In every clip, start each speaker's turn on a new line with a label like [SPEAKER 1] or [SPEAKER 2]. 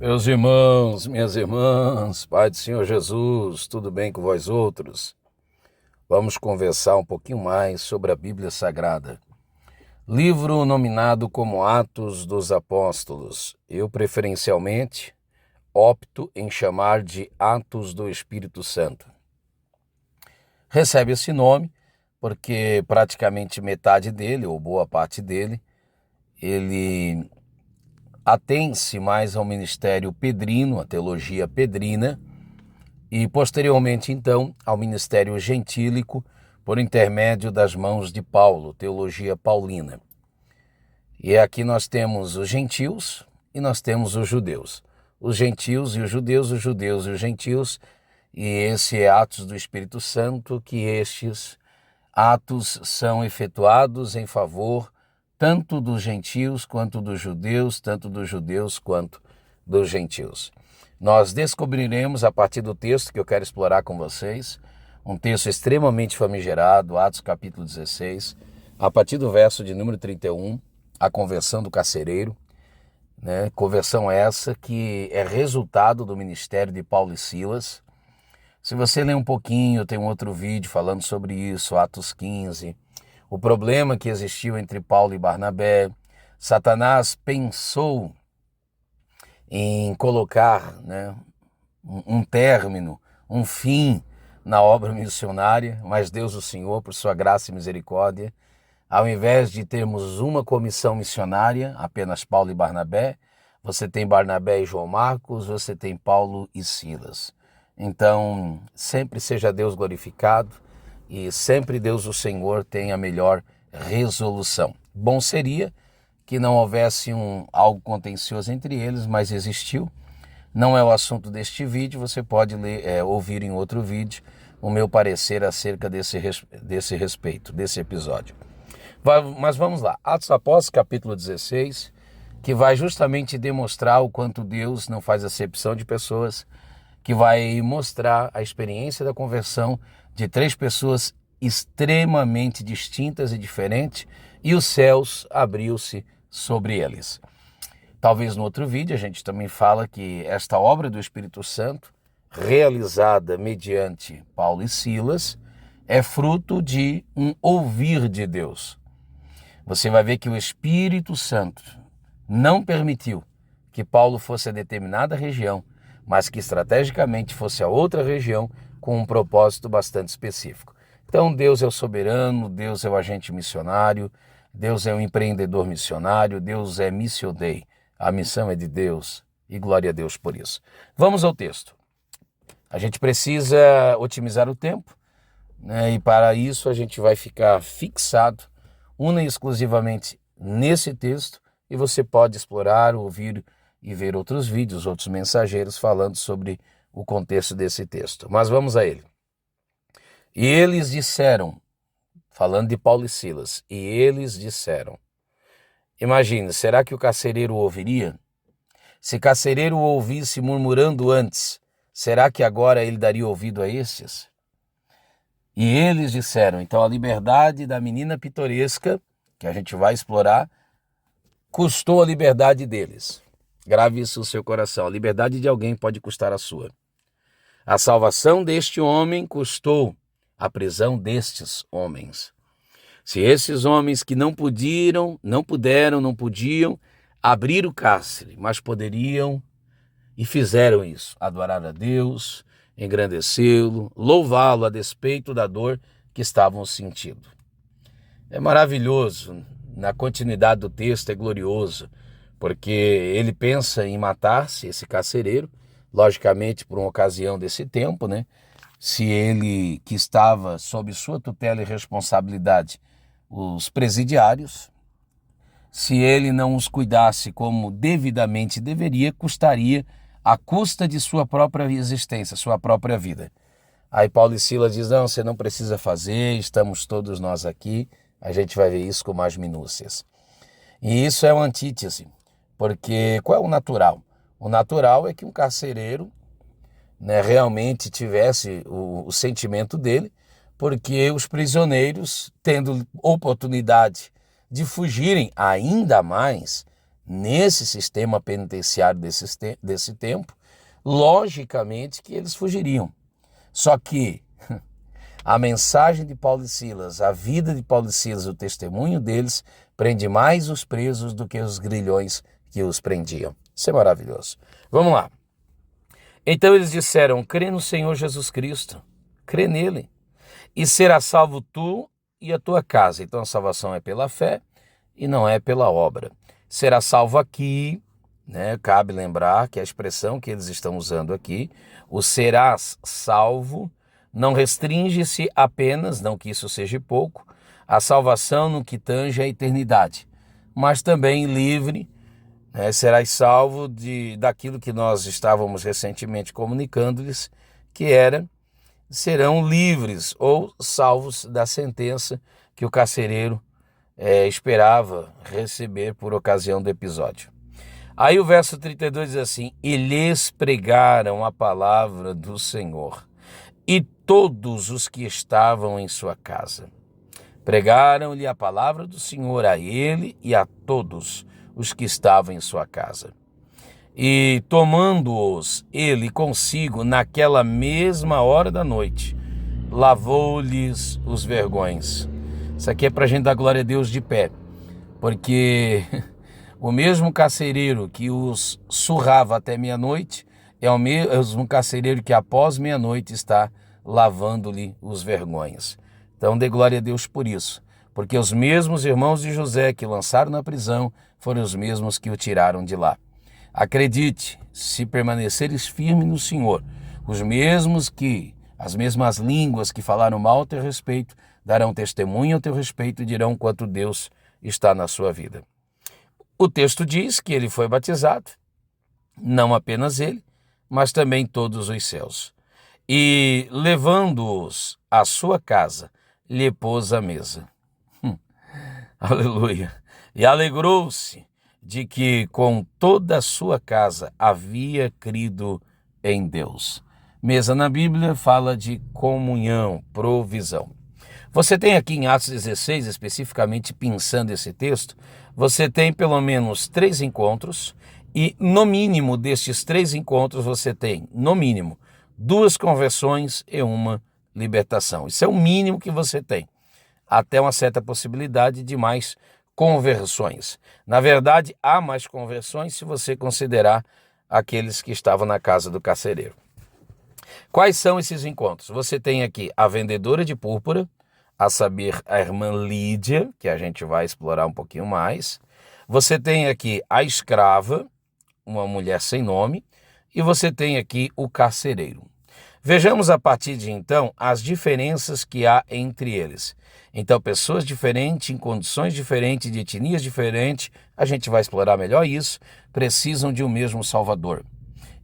[SPEAKER 1] Meus irmãos, minhas irmãs, Pai do Senhor Jesus, tudo bem com vós outros? Vamos conversar um pouquinho mais sobre a Bíblia Sagrada. Livro nominado como Atos dos Apóstolos. Eu, preferencialmente, opto em chamar de Atos do Espírito Santo. Recebe esse nome porque praticamente metade dele, ou boa parte dele, ele atém-se mais ao ministério pedrino, a teologia pedrina, e posteriormente, então, ao ministério gentílico, por intermédio das mãos de Paulo, teologia paulina. E aqui nós temos os gentios e nós temos os judeus. Os gentios e os judeus e os gentios, e esse é Atos do Espírito Santo, que estes atos são efetuados em favor tanto dos gentios quanto dos judeus, tanto dos judeus quanto dos gentios. Nós descobriremos a partir do texto que eu quero explorar com vocês, um texto extremamente famigerado, Atos capítulo 16, a partir do verso de número 31, a conversão do carcereiro, né? Conversão essa que é resultado do ministério de Paulo e Silas. Se você ler um pouquinho, tem um outro vídeo falando sobre isso, Atos 15, o problema que existiu entre Paulo e Barnabé. Satanás pensou em colocar, né, um término, um fim na obra missionária, mas Deus o Senhor, por sua graça e misericórdia, ao invés de termos uma comissão missionária, apenas Paulo e Barnabé, você tem Barnabé e João Marcos, você tem Paulo e Silas. Então, sempre seja Deus glorificado e sempre Deus o Senhor tem a melhor resolução. Bom seria que não houvesse algo contencioso entre eles, mas existiu. Não é o assunto deste vídeo, você pode ouvir em outro vídeo o meu parecer acerca desse respeito, desse episódio. Mas vamos lá, Atos Apóstolos, capítulo 16, que vai justamente demonstrar o quanto Deus não faz acepção de pessoas, que vai mostrar a experiência da conversão de três pessoas extremamente distintas e diferentes, e os céus abriu-se sobre eles. Talvez no outro vídeo a gente também fala que esta obra do Espírito Santo, realizada mediante Paulo e Silas, é fruto de um ouvir de Deus. Você vai ver que o Espírito Santo não permitiu que Paulo fosse a determinada região, mas que estrategicamente fosse a outra região com um propósito bastante específico. Então Deus é o soberano, Deus é o agente missionário, Deus é o empreendedor missionário, Deus é missio Dei. A missão é de Deus e glória a Deus por isso. Vamos ao texto. A gente precisa otimizar o tempo, né? E para isso a gente vai ficar fixado única e exclusivamente nesse texto, e você pode explorar, ouvir e ver outros vídeos, outros mensageiros falando sobre o contexto desse texto. Mas vamos a ele. E eles disseram, falando de Paulo e Silas, e eles disseram. Imagine, será que o carcereiro ouviria? Se carcereiro o ouvisse murmurando antes, será que agora ele daria ouvido a estes? E eles disseram, então a liberdade da menina pitoresca, que a gente vai explorar, custou a liberdade deles. Grave isso no seu coração, a liberdade de alguém pode custar a sua. A salvação deste homem custou a prisão destes homens. Se esses homens que não podiam abrir o cárcere, mas poderiam e fizeram isso, adorar a Deus, engrandecê-lo, louvá-lo a despeito da dor que estavam sentindo. É maravilhoso, na continuidade do texto é glorioso, porque ele pensa em matar-se, esse carcereiro, logicamente por uma ocasião desse tempo, né? Se ele, que estava sob sua tutela e responsabilidade, os presidiários, se ele não os cuidasse como devidamente deveria, custaria à custa de sua própria existência, sua própria vida. Aí Paulo e Silas dizem, não, você não precisa fazer, estamos todos nós aqui, a gente vai ver isso com mais minúcias. E isso é uma antítese, porque qual é o natural? O natural é que um carcereiro, né, realmente tivesse o sentimento dele, porque os prisioneiros, tendo oportunidade de fugirem ainda mais, nesse sistema penitenciário desse tempo, logicamente que eles fugiriam. Só que a mensagem de Paulo e Silas, a vida de Paulo e Silas, o testemunho deles, prende mais os presos do que os grilhões que os prendiam. Isso é maravilhoso. Vamos lá. Então eles disseram: crê no Senhor Jesus Cristo, crê nele, e será salvo tu e a tua casa. Então a salvação é pela fé e não é pela obra. Será salvo aqui, né? Cabe lembrar que a expressão que eles estão usando aqui, o serás salvo, não restringe-se apenas, não que isso seja pouco, a salvação no que tange a eternidade, mas também livre, né? Serás salvo daquilo que nós estávamos recentemente comunicando-lhes, que era: serão livres ou salvos da sentença que o carcereiro esperava receber por ocasião do episódio. Aí o verso 32 diz assim: e lhes pregaram a palavra do Senhor, e todos os que estavam em sua casa. Pregaram-lhe a palavra do Senhor a ele e a todos os que estavam em sua casa. E tomando-os ele consigo naquela mesma hora da noite, lavou-lhes os vergões. Isso aqui é para a gente dar glória a Deus de pé, porque o mesmo carcereiro que os surrava até meia-noite é o mesmo carcereiro que após meia-noite está lavando-lhe os vergões. Então dê glória a Deus por isso, porque os mesmos irmãos de José que lançaram na prisão foram os mesmos que o tiraram de lá. Acredite, se permaneceres firme no Senhor, as mesmas línguas que falaram mal a teu respeito, darão testemunho a teu respeito e dirão quanto Deus está na sua vida. O texto diz que ele foi batizado, não apenas ele, mas também todos os céus. E levando-os à sua casa, lhe pôs à mesa. Aleluia! E alegrou-se de que com toda a sua casa havia crido em Deus. Mesa na Bíblia fala de comunhão, provisão. Você tem aqui em Atos 16, especificamente pensando esse texto, você tem pelo menos 3 encontros e no mínimo destes 3 encontros você tem, no mínimo, 2 conversões e 1 libertação. Isso é o mínimo que você tem. Até uma certa possibilidade de mais conversões. Na verdade, há mais conversões se você considerar aqueles que estavam na casa do carcereiro. Quais são esses encontros? Você tem aqui a vendedora de púrpura, a saber, a irmã Lídia, que a gente vai explorar um pouquinho mais. Você tem aqui a escrava, uma mulher sem nome, e você tem aqui o carcereiro. Vejamos a partir de então as diferenças que há entre eles. Então, pessoas diferentes, em condições diferentes, de etnias diferentes, a gente vai explorar melhor isso, precisam de um mesmo Salvador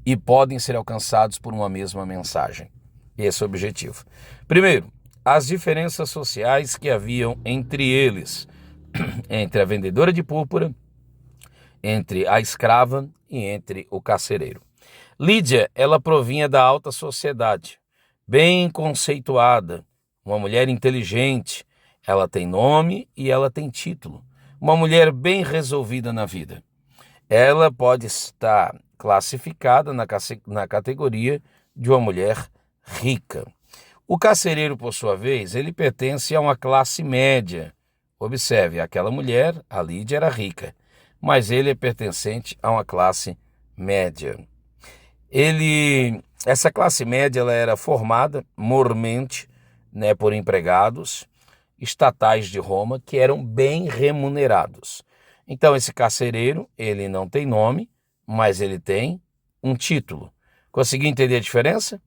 [SPEAKER 1] e podem ser alcançados por uma mesma mensagem. Esse é o objetivo. Primeiro, as diferenças sociais que haviam entre eles, entre a vendedora de púrpura, entre a escrava e entre o carcereiro. Lídia, ela provinha da alta sociedade, bem conceituada, uma mulher inteligente, ela tem nome e ela tem título, uma mulher bem resolvida na vida. Ela pode estar classificada na categoria de uma mulher rica. O carcereiro, por sua vez, ele pertence a uma classe média. Observe, aquela mulher, a Lídia, era rica, mas ele é pertencente a uma classe média. Essa classe média ela era formada mormente, né, por empregados estatais de Roma que eram bem remunerados. Então esse carcereiro, ele não tem nome, mas ele tem um título. Conseguiu entender a diferença?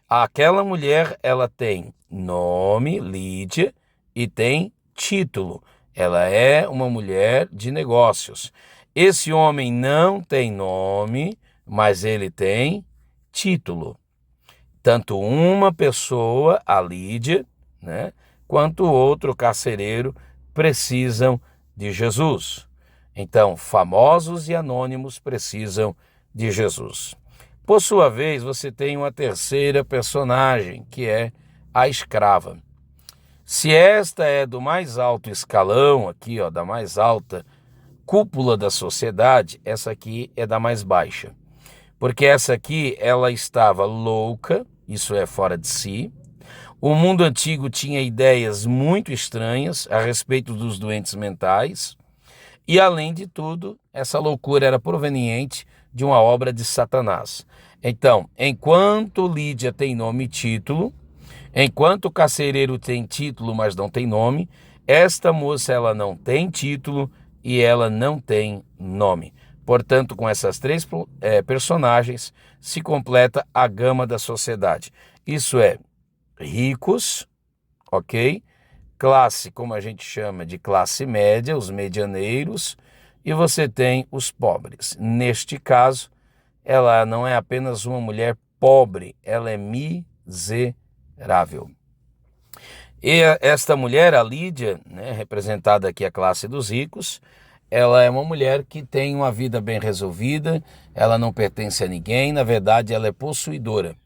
[SPEAKER 1] Aquela mulher, ela tem nome, Lídia, e tem título. Ela é uma mulher de negócios. Esse homem não tem nome, mas ele tem título. Tanto uma pessoa, a Lídia, né, quanto o outro carcereiro precisam de Jesus. Então, famosos e anônimos precisam de Jesus. Por sua vez, você tem uma terceira personagem, que é a escrava. Se esta é do mais alto escalão, aqui, da mais alta cúpula da sociedade, essa aqui é da mais baixa. Porque essa aqui, ela estava louca, isso é fora de si. O mundo antigo tinha ideias muito estranhas a respeito dos doentes mentais. E, além de tudo, essa loucura era proveniente de uma obra de Satanás. Então, enquanto Lídia tem nome e título, enquanto o carcereiro tem título, mas não tem nome, esta moça ela não tem título e ela não tem nome. Portanto, com essas três personagens, se completa a gama da sociedade. Isso é, ricos, ok? Classe, como a gente chama de classe média, os medianeiros, e você tem os pobres. Neste caso, ela não é apenas uma mulher pobre, ela é miserável. E esta mulher, a Lídia, né, representada aqui a classe dos ricos, ela é uma mulher que tem uma vida bem resolvida, ela não pertence a ninguém, na verdade ela é possuidora,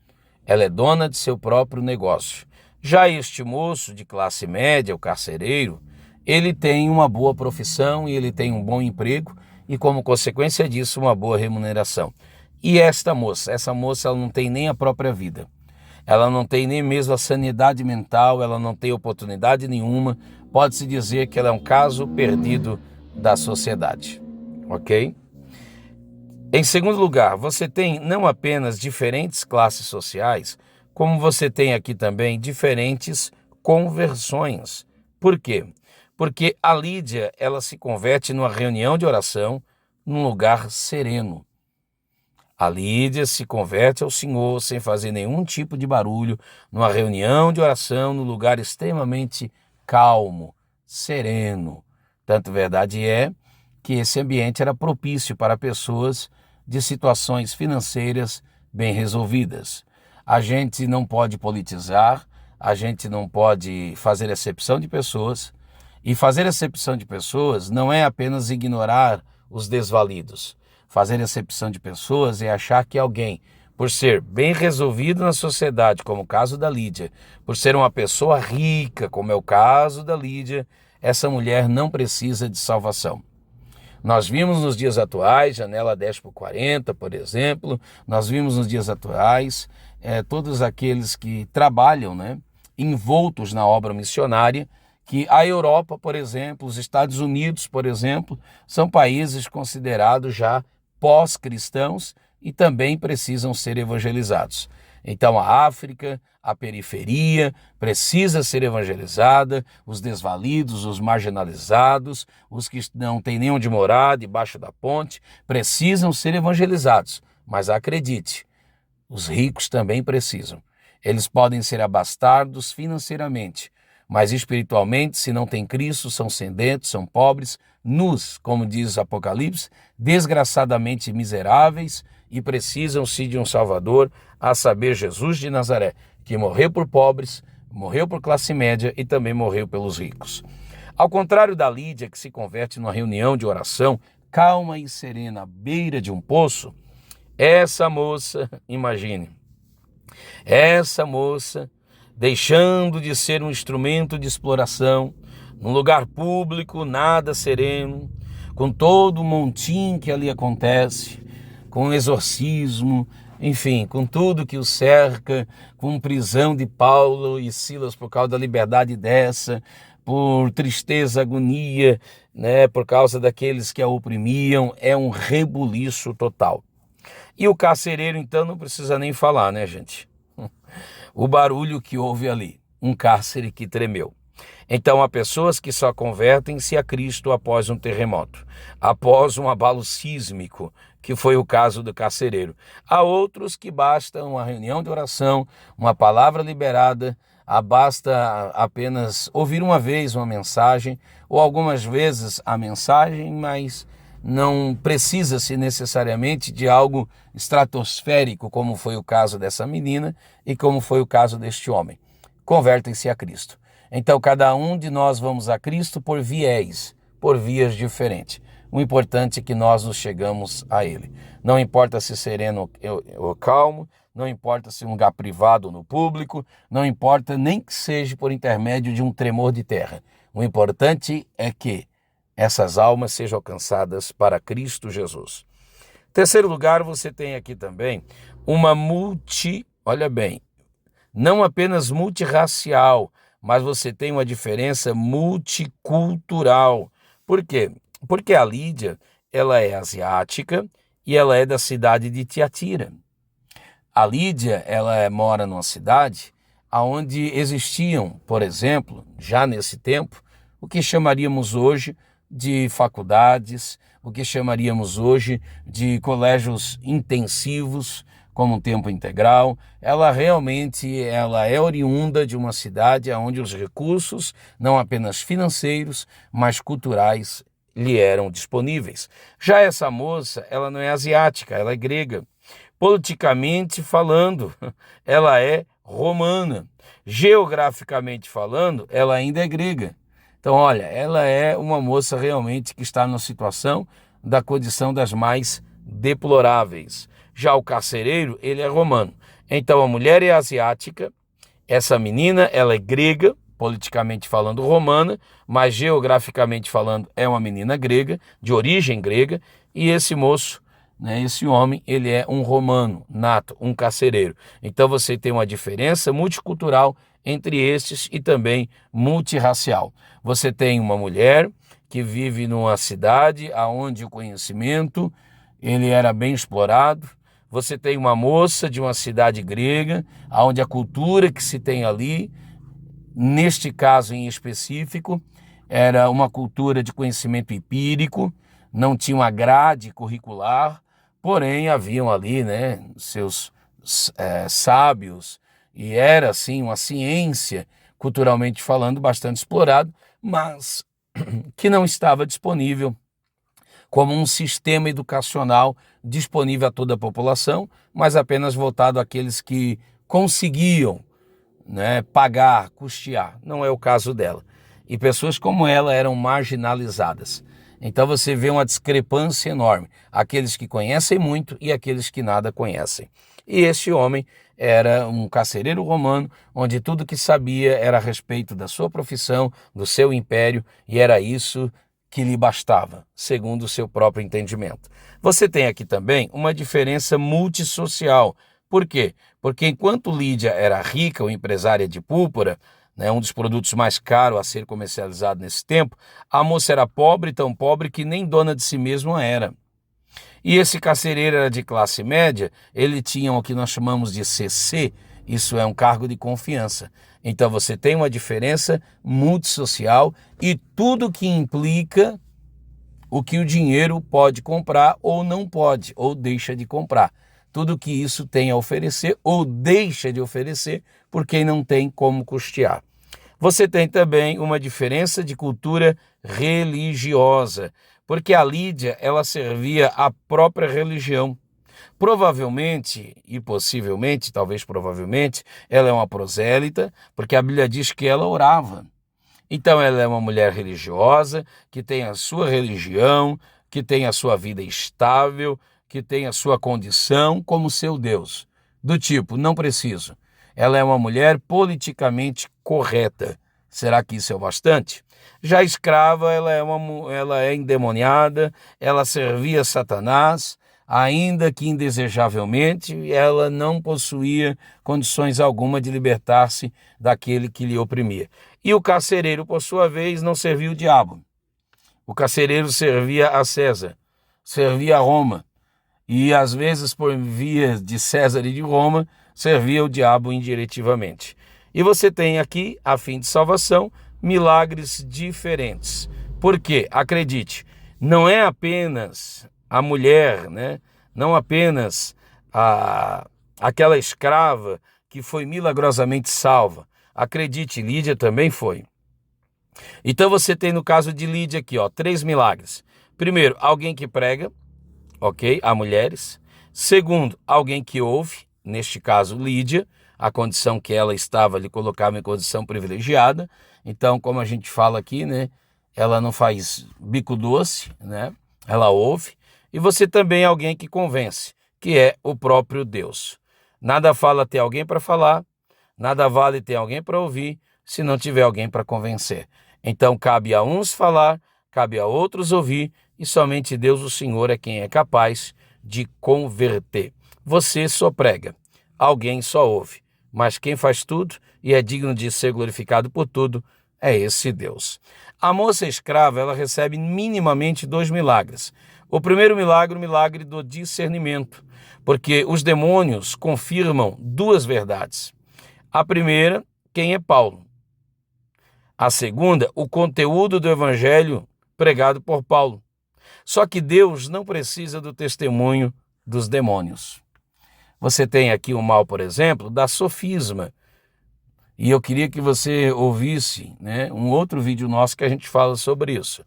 [SPEAKER 1] ela é dona de seu próprio negócio. Já este moço de classe média, o carcereiro, ele tem uma boa profissão e ele tem um bom emprego e, como consequência disso, uma boa remuneração. E essa moça ela não tem nem a própria vida. Ela não tem nem mesmo a sanidade mental, ela não tem oportunidade nenhuma. Pode-se dizer que ela é um caso perdido da sociedade, ok? Em segundo lugar, você tem não apenas diferentes classes sociais, como você tem aqui também diferentes conversões. Por quê? Porque a Lídia, ela se converte numa reunião de oração num lugar sereno. A Lídia se converte ao Senhor sem fazer nenhum tipo de barulho, numa reunião de oração num lugar extremamente calmo, sereno. Tanto verdade é que esse ambiente era propício para pessoas de situações financeiras bem resolvidas. A gente não pode politizar, a gente não pode fazer acepção de pessoas, e fazer acepção de pessoas não é apenas ignorar os desvalidos. Fazer acepção de pessoas é achar que alguém, por ser bem resolvido na sociedade, como o caso da Lídia, por ser uma pessoa rica, como é o caso da Lídia, essa mulher não precisa de salvação. Nós vimos nos dias atuais, janela 10/40, por exemplo, nós vimos nos dias atuais todos aqueles que trabalham, né, envoltos na obra missionária, que a Europa, por exemplo, os Estados Unidos, por exemplo, são países considerados já pós-cristãos e também precisam ser evangelizados. Então a África, a periferia, precisa ser evangelizada, os desvalidos, os marginalizados, os que não têm nem onde morar, debaixo da ponte, precisam ser evangelizados. Mas acredite, os ricos também precisam. Eles podem ser abastados financeiramente, mas espiritualmente, se não tem Cristo, são sedentos, são pobres, nus, como diz o Apocalipse, desgraçadamente miseráveis e precisam-se de um Salvador, a saber, Jesus de Nazaré, que morreu por pobres, morreu por classe média e também morreu pelos ricos. Ao contrário da Lídia, que se converte numa reunião de oração, calma e serena, à beira de um poço, essa moça, imagine, essa moça, deixando de ser um instrumento de exploração, num lugar público, nada sereno, com todo o montim que ali acontece, com o exorcismo, enfim, com tudo que o cerca, com prisão de Paulo e Silas por causa da liberdade dessa, por tristeza, agonia, né, por causa daqueles que a oprimiam, é um rebuliço total. E o carcereiro, então, não precisa nem falar, né, gente? O barulho que houve ali, um cárcere que tremeu. Então há pessoas que só convertem-se a Cristo após um terremoto, após um abalo sísmico, que foi o caso do carcereiro. Há outros que basta uma reunião de oração, uma palavra liberada, basta apenas ouvir uma vez uma mensagem, ou algumas vezes a mensagem, mas não precisa-se necessariamente de algo estratosférico, como foi o caso dessa menina e como foi o caso deste homem. Convertem-se a Cristo. Então, cada um de nós vamos a Cristo por viés, por vias diferentes. O importante é que nós nos chegamos a Ele. Não importa se sereno ou calmo, não importa se um lugar privado ou no público, não importa nem que seja por intermédio de um tremor de terra. O importante é que essas almas sejam alcançadas para Cristo Jesus. Terceiro lugar, você tem aqui também uma olha bem, não apenas multirracial, mas você tem uma diferença multicultural. Por quê? Porque a Lídia, ela é asiática e ela é da cidade de Tiatira. A Lídia, ela mora numa cidade onde existiam, por exemplo, já nesse tempo, o que chamaríamos hoje de faculdades, o que chamaríamos hoje de colégios intensivos, como um tempo integral. Ela realmente é oriunda de uma cidade onde os recursos, não apenas financeiros, mas culturais, lhe eram disponíveis. Já essa moça, ela não é asiática, ela é grega. Politicamente falando, ela é romana. Geograficamente falando, ela ainda é grega. Então, olha, ela é uma moça realmente que está numa situação da condição das mais deploráveis. Já o carcereiro, ele é romano. Então, a mulher é asiática, essa menina, ela é grega, politicamente falando romana, mas geograficamente falando é uma menina grega, de origem grega, e esse moço, né, esse homem, ele é um romano nato, um carcereiro. Então você tem uma diferença multicultural entre estes e também multirracial. Você tem uma mulher que vive numa cidade onde o conhecimento ele era bem explorado. Você tem uma moça de uma cidade grega, onde a cultura que se tem ali, neste caso em específico, era uma cultura de conhecimento empírico, não tinha uma grade curricular, porém haviam ali, né, seus sábios, e era assim uma ciência, culturalmente falando, bastante explorado, mas que não estava disponível como um sistema educacional disponível a toda a população, mas apenas voltado àqueles que conseguiam, né, pagar, custear. Não é o caso dela. E pessoas como ela eram marginalizadas. Então você vê uma discrepância enorme. Aqueles que conhecem muito e aqueles que nada conhecem. E esse homem era um carcereiro romano, onde tudo que sabia era a respeito da sua profissão, do seu império, e era isso que lhe bastava, segundo o seu próprio entendimento. Você tem aqui também uma diferença multissocial. Por quê? Porque enquanto Lídia era rica ou empresária de púrpura, né, um dos produtos mais caros a ser comercializado nesse tempo, a moça era pobre, tão pobre que nem dona de si mesma era. E esse carcereiro era de classe média, ele tinha o que nós chamamos de CC, isso é um cargo de confiança. Então você tem uma diferença multissocial e tudo que implica o que o dinheiro pode comprar ou não pode, ou deixa de comprar. Tudo que isso tem a oferecer ou deixa de oferecer por quem não tem como custear. Você tem também uma diferença de cultura religiosa, porque a Lídia, ela servia a própria religião. Provavelmente, e possivelmente, talvez provavelmente, ela é uma prosélita, porque a Bíblia diz que ela orava. Então ela é uma mulher religiosa, que tem a sua religião, que tem a sua vida estável, que tem a sua condição como seu Deus. Do tipo, não preciso. Ela é uma mulher politicamente correta. Será que isso é o bastante? Já a escrava, ela é endemoniada, ela servia Satanás, ainda que indesejavelmente, ela não possuía condições alguma de libertar-se daquele que lhe oprimia. E o carcereiro, por sua vez, não servia o diabo. O carcereiro servia a César, servia a Roma. E às vezes, por via de César e de Roma, servia o diabo indiretivamente. E você tem aqui, a fim de salvação, milagres diferentes. Por quê? Acredite, não é apenas a mulher, né? Não apenas aquela escrava que foi milagrosamente salva. Acredite, Lídia também foi. Então você tem no caso de Lídia aqui, 3 milagres. Primeiro, alguém que prega, ok? A mulheres. Segundo, alguém que ouve, neste caso Lídia, a condição que ela estava lhe colocava em condição privilegiada. Então, como a gente fala aqui, né? Ela não faz bico doce, né? Ela ouve. E você também é alguém que convence, que é o próprio Deus. Nada fala ter alguém para falar, nada vale ter alguém para ouvir, se não tiver alguém para convencer. Então, cabe a uns falar, cabe a outros ouvir, e somente Deus, o Senhor, é quem é capaz de converter. Você só prega, alguém só ouve, mas quem faz tudo e é digno de ser glorificado por tudo é esse Deus. A moça escrava, ela recebe minimamente 2 milagres. O primeiro milagre, o milagre do discernimento, porque os demônios confirmam 2 verdades. A primeira, quem é Paulo. A segunda, o conteúdo do evangelho pregado por Paulo. Só que Deus não precisa do testemunho dos demônios. Você tem aqui o mal, por exemplo, da sofisma. E eu queria que você ouvisse, um outro vídeo nosso que a gente fala sobre isso.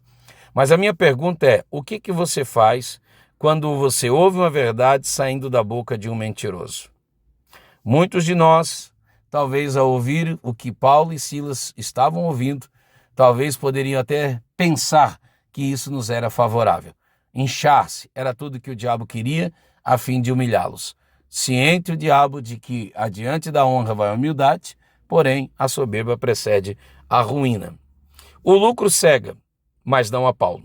[SPEAKER 1] Mas a minha pergunta é, o que você faz quando você ouve uma verdade saindo da boca de um mentiroso? Muitos de nós, talvez ao ouvir o que Paulo e Silas estavam ouvindo, talvez poderiam até pensar que isso nos era favorável. Inchar-se era tudo que o diabo queria a fim de humilhá-los. Ciente o diabo de que adiante da honra vai a humildade, porém a soberba precede a ruína. O lucro cega, mas não a Paulo.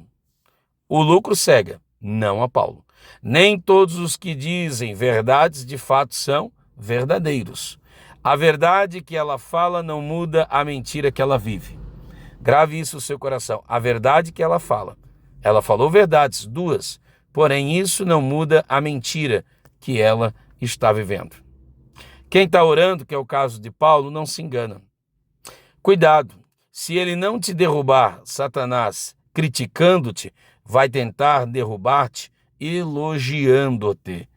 [SPEAKER 1] O lucro cega, não a Paulo. Nem todos os que dizem verdades de fato são verdadeiros. A verdade que ela fala não muda a mentira que ela vive. Grave isso no seu coração. A verdade que ela fala. Ela falou verdades, 2, porém isso não muda a mentira que ela está vivendo. Quem está orando, que é o caso de Paulo, não se engana. Cuidado, se ele não te derrubar, Satanás, criticando-te, vai tentar derrubar-te elogiando-te.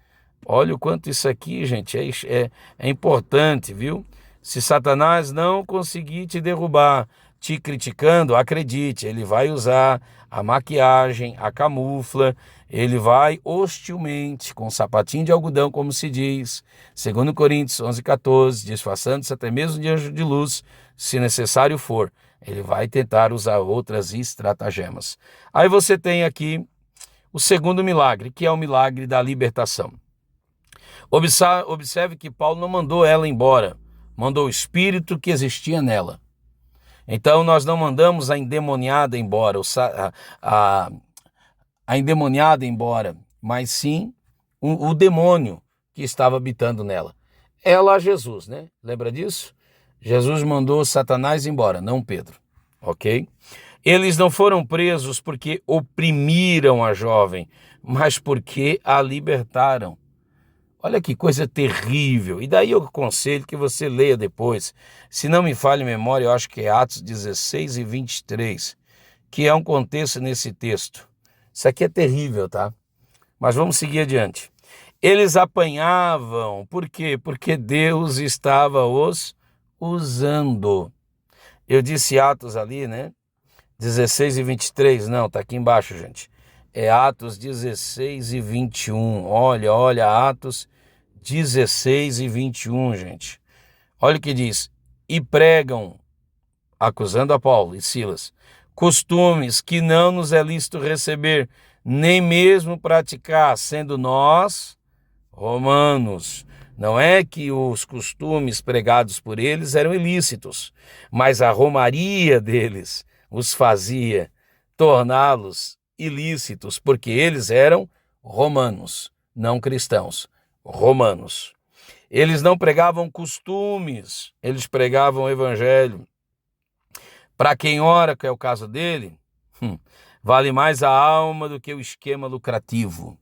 [SPEAKER 1] Olha o quanto isso aqui, gente, é importante, viu? Se Satanás não conseguir te derrubar, te criticando, acredite, ele vai usar a maquiagem, a camufla, ele vai hostilmente, com sapatinho de algodão, como se diz, 2 Coríntios 11:14, disfarçando-se até mesmo de anjo de luz, se necessário for. Ele vai tentar usar outras estratagemas. Aí você tem aqui o segundo milagre, que é o milagre da libertação. Observe que Paulo não mandou ela embora, mandou o espírito que existia nela. Então nós não mandamos a endemoniada embora, a endemoniada embora, mas sim o demônio que estava habitando nela. Ela, Jesus, Lembra disso? Jesus mandou Satanás embora, não Pedro, ok? Eles não foram presos porque oprimiram a jovem, mas porque a libertaram. Olha que coisa terrível. E daí eu aconselho que você leia depois. Se não me falha a memória, eu acho que é Atos 16 e 23, que é um contexto nesse texto. Isso aqui é terrível, tá? Mas vamos seguir adiante. Eles apanhavam, por quê? Porque Deus estava os usando. Eu disse Atos ali, 16 e 23, não, tá aqui embaixo, gente. É Atos 16 e 21. Olha, Atos 16 e 21, gente. Olha o que diz. E pregam, acusando a Paulo e Silas, costumes que não nos é lícito receber, nem mesmo praticar, sendo nós romanos. Não é que os costumes pregados por eles eram ilícitos, mas a romaria deles os fazia torná-los ilícitos, porque eles eram romanos, não cristãos, romanos. Eles não pregavam costumes, eles pregavam o evangelho. Para quem ora, que é o caso dele, vale mais a alma do que o esquema lucrativo.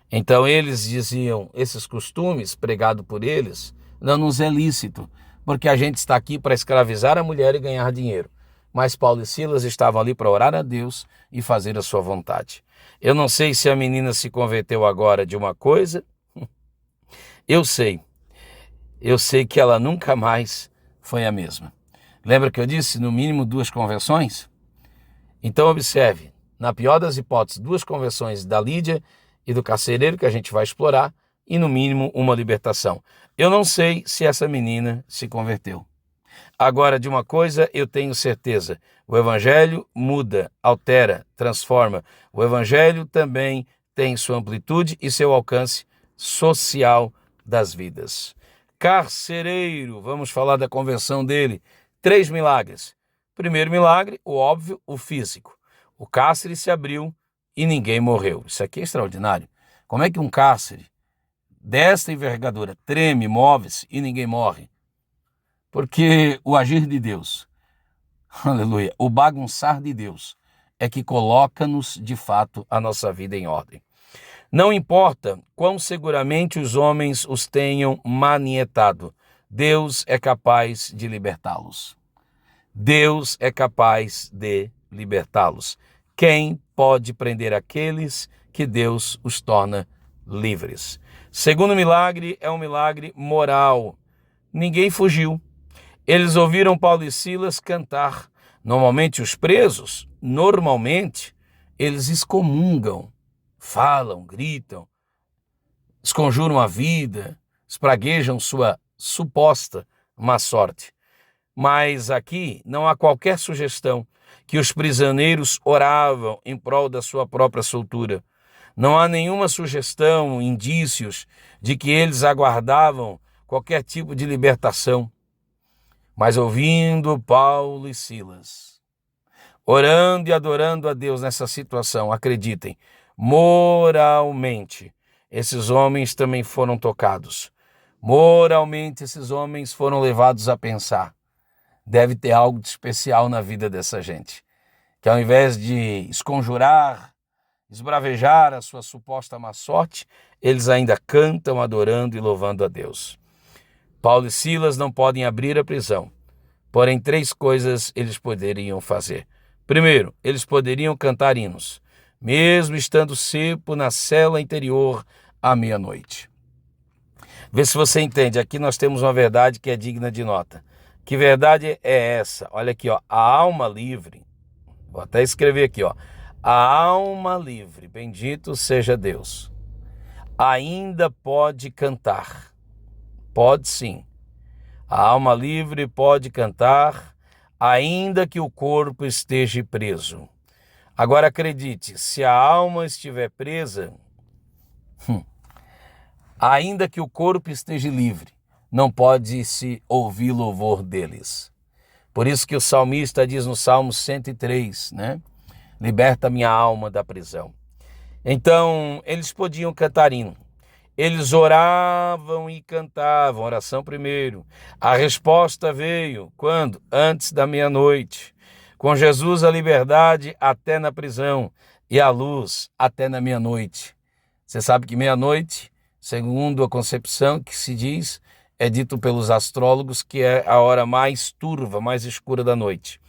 [SPEAKER 1] Então eles diziam, esses costumes pregados por eles, não nos é lícito, porque a gente está aqui para escravizar a mulher e ganhar dinheiro. Mas Paulo e Silas estavam ali para orar a Deus e fazer a sua vontade. Eu não sei se a menina se converteu agora de uma coisa. Eu sei que ela nunca mais foi a mesma. Lembra que eu disse, no mínimo 2 conversões? Então observe, na pior das hipóteses, 2 conversões da Lídia e do carcereiro, que a gente vai explorar, e no mínimo uma libertação. Eu não sei se essa menina se converteu. Agora, de uma coisa eu tenho certeza, o evangelho muda, altera, transforma. O evangelho também tem sua amplitude e seu alcance social das vidas. Carcereiro, vamos falar da conversão dele. 3 milagres. Primeiro milagre, o óbvio, o físico. O cárcere se abriu e ninguém morreu. Isso aqui é extraordinário. Como é que um cárcere desta envergadura treme, move-se e ninguém morre? Porque o agir de Deus, aleluia, o bagunçar de Deus é que coloca-nos de fato a nossa vida em ordem. Não importa quão seguramente os homens os tenham manietado, Deus é capaz de libertá-los. Deus é capaz de libertá-los. Quem pode prender aqueles que Deus os torna livres? Segundo milagre é um milagre moral. Ninguém fugiu. Eles ouviram Paulo e Silas cantar. Normalmente os presos, eles excomungam, falam, gritam, esconjuram a vida, espraguejam sua suposta má sorte. Mas aqui não há qualquer sugestão que os prisioneiros oravam em prol da sua própria soltura. Não há nenhuma sugestão, indícios de que eles aguardavam qualquer tipo de libertação. Mas ouvindo Paulo e Silas, orando e adorando a Deus nessa situação, acreditem, moralmente, esses homens também foram tocados. Moralmente, esses homens foram levados a pensar. Deve ter algo de especial na vida dessa gente, que ao invés de esconjurar, esbravejar a sua suposta má sorte, eles ainda cantam, adorando e louvando a Deus. Paulo e Silas não podem abrir a prisão, porém 3 coisas eles poderiam fazer. Primeiro, eles poderiam cantar hinos, mesmo estando cepo na cela interior à meia-noite. Vê se você entende, aqui nós temos uma verdade que é digna de nota. Que verdade é essa? Olha aqui, ó, a alma livre, vou até escrever aqui, ó, a alma livre, bendito seja Deus, ainda pode cantar. Pode sim. A alma livre pode cantar, ainda que o corpo esteja preso. Agora acredite, se a alma estiver presa, ainda que o corpo esteja livre, não pode se ouvir louvor deles. Por isso que o salmista diz no Salmo 103, né? Liberta minha alma da prisão. Então, eles podiam cantar hino. Eles oravam e cantavam, oração primeiro. A resposta veio quando? Antes da meia-noite. Com Jesus a liberdade até na prisão e a luz até na meia-noite. Você sabe que meia-noite, segundo a concepção que se diz, é dito pelos astrólogos que é a hora mais turva, mais escura da noite.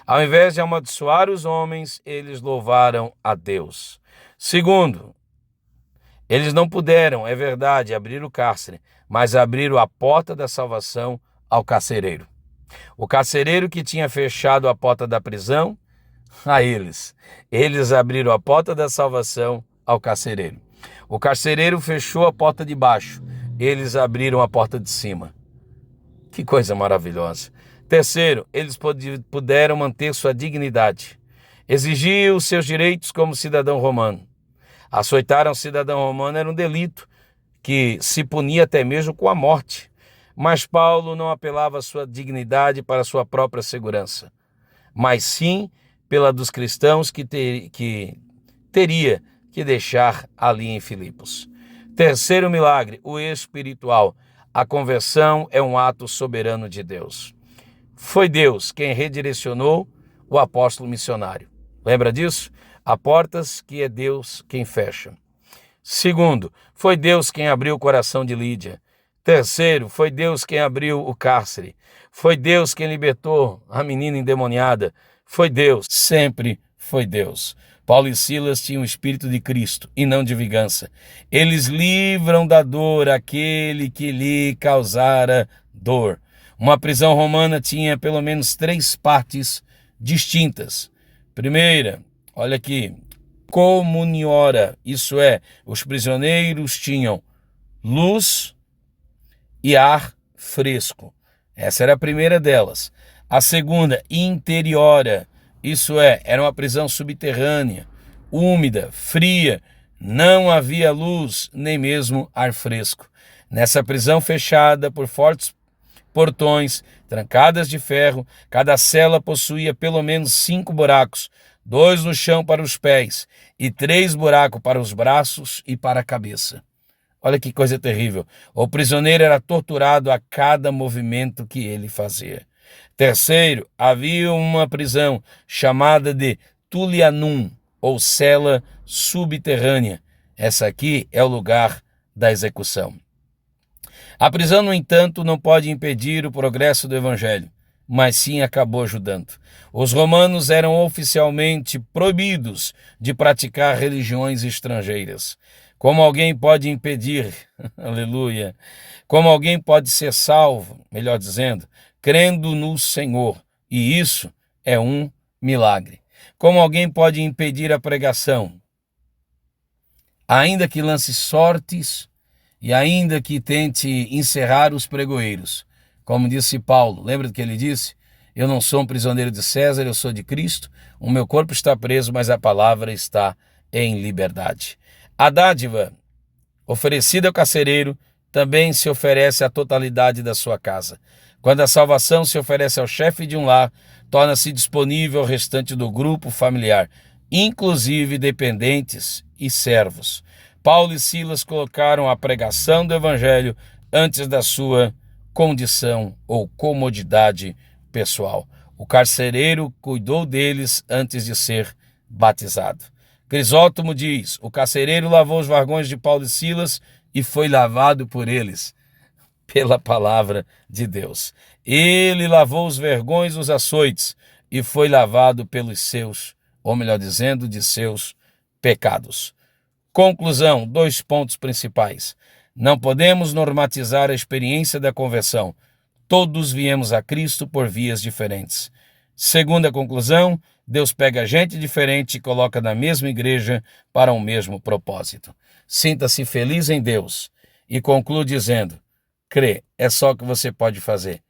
[SPEAKER 1] Ao invés de amaldiçoar os homens, eles louvaram a Deus. Segundo, eles não puderam, é verdade, abrir o cárcere, mas abriram a porta da salvação ao carcereiro. O carcereiro que tinha fechado a porta da prisão, a eles. Eles abriram a porta da salvação ao carcereiro. O carcereiro fechou a porta de baixo, eles abriram a porta de cima. Que coisa maravilhosa. Terceiro, eles puderam manter sua dignidade. Exigir os seus direitos como cidadão romano. Açoitar um cidadão romano era um delito que se punia até mesmo com a morte. Mas Paulo não apelava à sua dignidade para a sua própria segurança, mas sim pela dos cristãos que teria que deixar ali em Filipos. Terceiro milagre, o espiritual. A conversão é um ato soberano de Deus. Foi Deus quem redirecionou o apóstolo missionário. Lembra disso? Há portas que é Deus quem fecha. Segundo, foi Deus quem abriu o coração de Lídia. Terceiro, foi Deus quem abriu o cárcere. Foi Deus quem libertou a menina endemoniada. Foi Deus, sempre foi Deus. Paulo e Silas tinham o espírito de Cristo e não de vingança. Eles livram da dor aquele que lhe causara dor. Uma prisão romana tinha pelo menos 3 partes distintas. Primeira, olha aqui, comuniora, isso é, os prisioneiros tinham luz e ar fresco. Essa era a primeira delas. A segunda, interiora, isso é, era uma prisão subterrânea, úmida, fria, não havia luz, nem mesmo ar fresco. Nessa prisão fechada por fortes portões, trancadas de ferro, cada cela possuía pelo menos 5 buracos, 2 no chão para os pés e 3 buracos para os braços e para a cabeça. Olha que coisa terrível. O prisioneiro era torturado a cada movimento que ele fazia. Terceiro, havia uma prisão chamada de Tullianum, ou cela subterrânea. Essa aqui é o lugar da execução. A prisão, no entanto, não pode impedir o progresso do evangelho, mas sim acabou ajudando. Os romanos eram oficialmente proibidos de praticar religiões estrangeiras. Como alguém pode impedir, aleluia, como alguém pode ser salvo, melhor dizendo, crendo no Senhor, e isso é um milagre. Como alguém pode impedir a pregação? Ainda que lance sortes e ainda que tente encerrar os pregoeiros. Como disse Paulo, lembra do que ele disse? Eu não sou um prisioneiro de César, eu sou de Cristo, o meu corpo está preso, mas a palavra está em liberdade. A dádiva oferecida ao carcereiro também se oferece à totalidade da sua casa. Quando a salvação se oferece ao chefe de um lar, torna-se disponível ao restante do grupo familiar, inclusive dependentes e servos. Paulo e Silas colocaram a pregação do evangelho antes da sua condição ou comodidade pessoal. O carcereiro cuidou deles antes de ser batizado. Crisóstomo diz: o carcereiro lavou os vargões de Paulo e Silas e foi lavado por eles, pela palavra de Deus. Ele lavou os vergões dos açoites e foi lavado pelos seus, ou melhor dizendo, de seus pecados. Conclusão, 2 pontos principais. Não podemos normatizar a experiência da conversão. Todos viemos a Cristo por vias diferentes. Segunda conclusão, Deus pega gente diferente e coloca na mesma igreja para o mesmo propósito. Sinta-se feliz em Deus e conclua dizendo: crê, é só o que você pode fazer.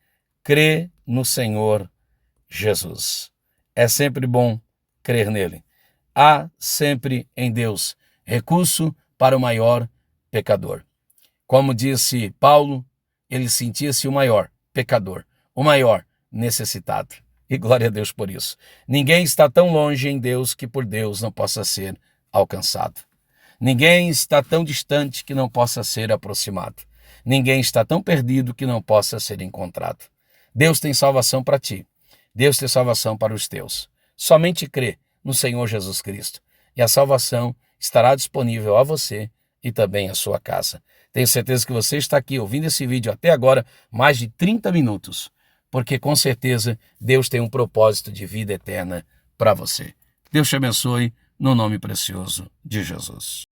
[SPEAKER 1] Crê no Senhor Jesus. É sempre bom crer nele. Há sempre em Deus recurso para o maior pecador. Como disse Paulo, ele sentia-se o maior pecador, o maior necessitado. E glória a Deus por isso. Ninguém está tão longe em Deus que por Deus não possa ser alcançado. Ninguém está tão distante que não possa ser aproximado. Ninguém está tão perdido que não possa ser encontrado. Deus tem salvação para ti. Deus tem salvação para os teus. Somente crê no Senhor Jesus Cristo e a salvação estará disponível a você e também à sua casa. Tenho certeza que você está aqui ouvindo esse vídeo até agora mais de 30 minutos, porque com certeza Deus tem um propósito de vida eterna para você. Deus te abençoe no nome precioso de Jesus.